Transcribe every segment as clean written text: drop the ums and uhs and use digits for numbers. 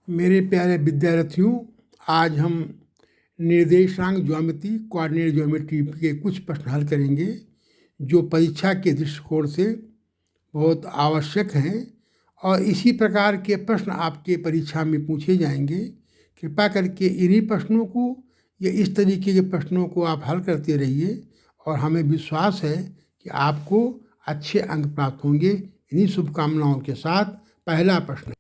मेरे प्यारे विद्यार्थियों, आज हम निर्देशांक ज्यामिति कोऑर्डिनेट ज्योमेट्री के कुछ प्रश्न हल करेंगे जो परीक्षा के दृष्टिकोण से बहुत आवश्यक हैं और इसी प्रकार के प्रश्न आपके परीक्षा में पूछे जाएंगे। कृपा करके इन्हीं प्रश्नों को या इस तरीके के प्रश्नों को आप हल करते रहिए और हमें विश्वास है कि आपको अच्छे अंक प्राप्त होंगे। इन्हीं शुभकामनाओं के साथ पहला प्रश्न,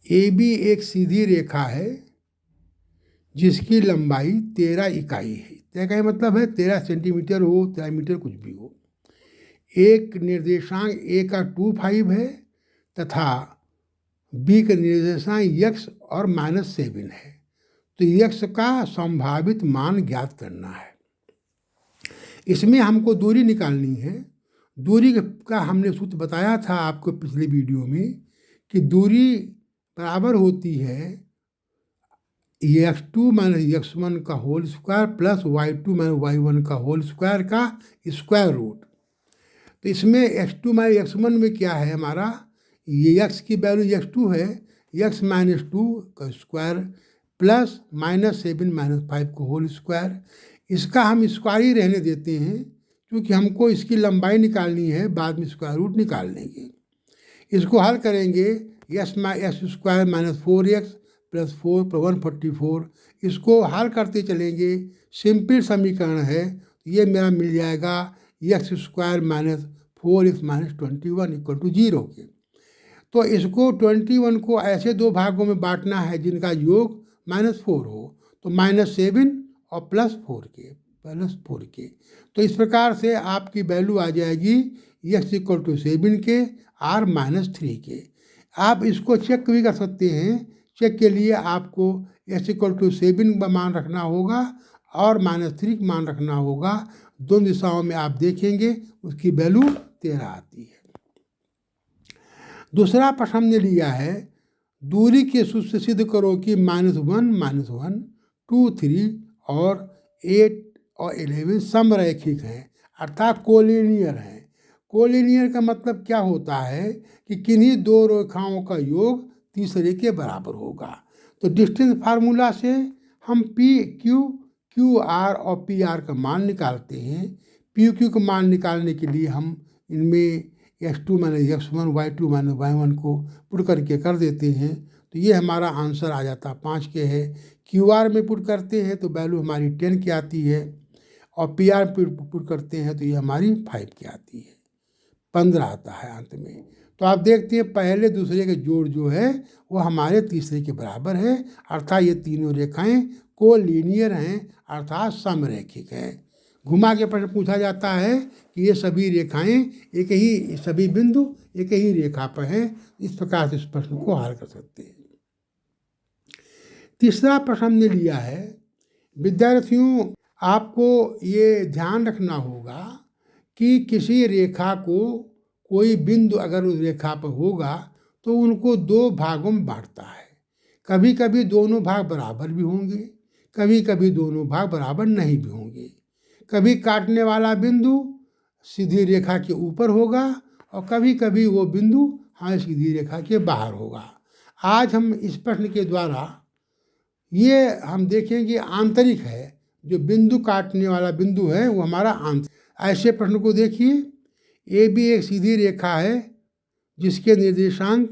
ए बी एक सीधी रेखा है जिसकी लंबाई 13 इकाई है। 13 का मतलब है 13 सेंटीमीटर हो, 13 मीटर, कुछ भी हो। एक निर्देशांक ए का 2, 5 है तथा बी का निर्देशांक यक्स और -7 है। तो यक्स का संभावित मान ज्ञात करना है। इसमें हमको दूरी निकालनी है। दूरी का हमने सूत्र बताया था आपको पिछले वीडियो में कि दूरी बराबर होती है x2 माइनस x1 का whole square plus y2 minus y1 का होल स्क्वायर का स्क्वायर रूट। तो इसमें x2 माइनस x1 में क्या है हमारा, ये x की वैल्यू x2 है, x माइनस 2 का स्क्वायर प्लस -7 -5 का होल स्क्वायर। इसका हम स्क्वायर ही रहने देते हैं क्योंकि हमको इसकी लंबाई निकालनी है, बाद में स्क्वायर रूट निकाल लेंगे। इसको हल करेंगे, x square minus 4x plus 4 पर 144। इसको हल करते चलेंगे, सिंपल समीकरण है। तो ये मेरा मिल जाएगा x square minus 4x minus 21 equal to 0 के। तो इसको 21 को ऐसे दो भागों में बांटना है जिनका योग -4 हो, तो -7 और +4 के। तो इस प्रकार से आपकी वैल्यू आ जाएगी x इक्वल टू 7 के r -3 के। आप इसको चेक भी कर सकते हैं। चेक के लिए आपको x इक्वल टू 7 का मान रखना होगा और -3 का मान रखना होगा। दोनों दिशाओं में आप देखेंगे उसकी वैल्यू 13 आती है। दूसरा प्रश्न हमने लिया है, दूरी के सूत्र से सिद्ध करो कि -1, -1, 2, 3 और 8 और 11 समरैखिक हैं, अर्थात कोलिनियर हैं। कोलिनियर का मतलब क्या होता है कि किन्हीं दो रेखाओं का योग तीसरे के बराबर होगा। तो डिस्टेंस फार्मूला से हम क्यू आर और पी आर का मान निकालते हैं। क्यू का मान निकालने के लिए हम इनमें x2 minus x1 y2 minus y1 को पुट करके कर देते हैं। तो ये हमारा आंसर आ जाता 5 के है। QR में पुट करते हैं तो वैल्यू हमारी 10 की आती है और PR पुट करते हैं तो ये हमारी 5 की आती है, 15 आता है अंत में। तो आप देखते हैं पहले दूसरे के जोड़ जो है वो हमारे तीसरे के बराबर है, अर्थात ये तीनों रेखाएं कोलिनियर हैं, अर्थात समरैखिक हैं। घुमा के प्रश्न पूछा जाता है कि ये सभी रेखाएं सभी बिंदु एक ही रेखा पर हैं। इस प्रकार से इस प्रश्न को हल कर सकते हैं। तीसरा प्रश्न हमने लिया है, विद्यार्थियों आपको ये ध्यान रखना होगा कि किसी रेखा को कोई बिंदु अगर उस रेखा पर होगा तो उनको दो भागों में बांटता है। कभी कभी दोनों भाग बराबर भी होंगे, कभी कभी दोनों भाग बराबर नहीं भी होंगे। कभी काटने वाला बिंदु सीधी रेखा के ऊपर होगा और कभी कभी वो बिंदु सीधी रेखा के बाहर होगा। आज हम इस प्रश्न के द्वारा ये हम देखेंगे आंतरिक है, जो बिंदु काटने वाला बिंदु है वो हमारा आंतरिक। ऐसे प्रश्न को देखिए, ए बी एक सीधी रेखा है जिसके निर्देशांक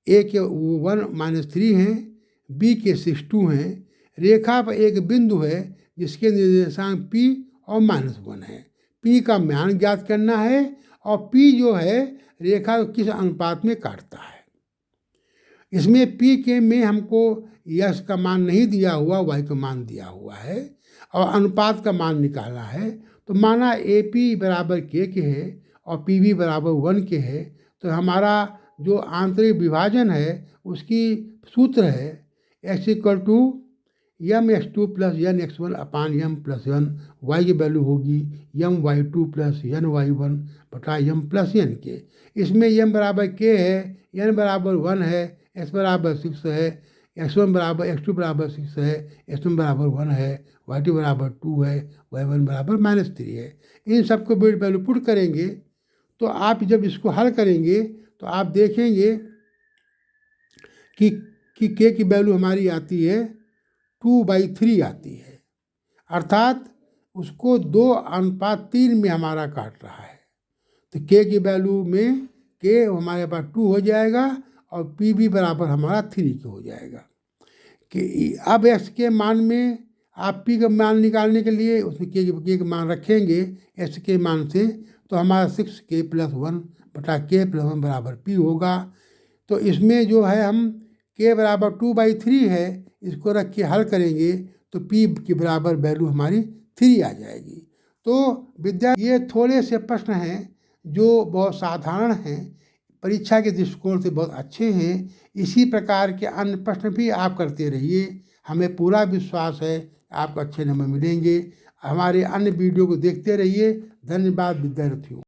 ए के 1 -3 हैं, बी के 6, 2 हैं। रेखा पर एक बिंदु है जिसके निर्देशांक P और -1 है। P का मान ज्ञात करना है और P जो है रेखा को किस अनुपात में काटता है। इसमें P के में हमको यस का मान नहीं दिया हुआ, y का मान दिया हुआ है और अनुपात का मान निकालना है। तो माना AP बराबर K के है और PB बराबर 1 के है, तो हमारा जो आंतरिक विभाजन है उसकी सूत्र है x equal to mx2 plus nx1 upon m plus 1। y की वैल्यू होगी my2 प्लस ny1 बटा m प्लस n के। इसमें m बराबर k है, n बराबर 1 है, x बराबर 6 है, x2 बराबर 6 है, x1 बराबर 1 है, y2 बराबर 2 है, y1 बराबर -3 है। इन सबको वैल्यू पुट करेंगे तो आप जब इसको हल करेंगे तो आप देखेंगे कि के की वैल्यू हमारी आती है 2/3 आती है, अर्थात उसको 2:3 में हमारा काट रहा है। तो के की वैल्यू में के हमारे पास 2 हो जाएगा और पी भी बराबर हमारा 3 के हो जाएगा। कि अब एक्स के मान में आप पी का मान निकालने के लिए उसमें के का मान रखेंगे एक्स के मान से, तो हमारा 6k+1/k+1 बराबर पी होगा। तो इसमें जो है हम के बराबर 2/3 है, इसको रख के हल करेंगे तो पी के बराबर वैल्यू हमारी 3 आ जाएगी। तो ये थोड़े से प्रश्न हैं जो बहुत साधारण हैं, परीक्षा के दृष्टिकोण से बहुत अच्छे हैं। इसी प्रकार के अन्य प्रश्न भी आप करते रहिए, हमें पूरा विश्वास है आपको अच्छे नंबर मिलेंगे। हमारे अन्य वीडियो को देखते रहिए। धन्यवाद विद्यार्थियों।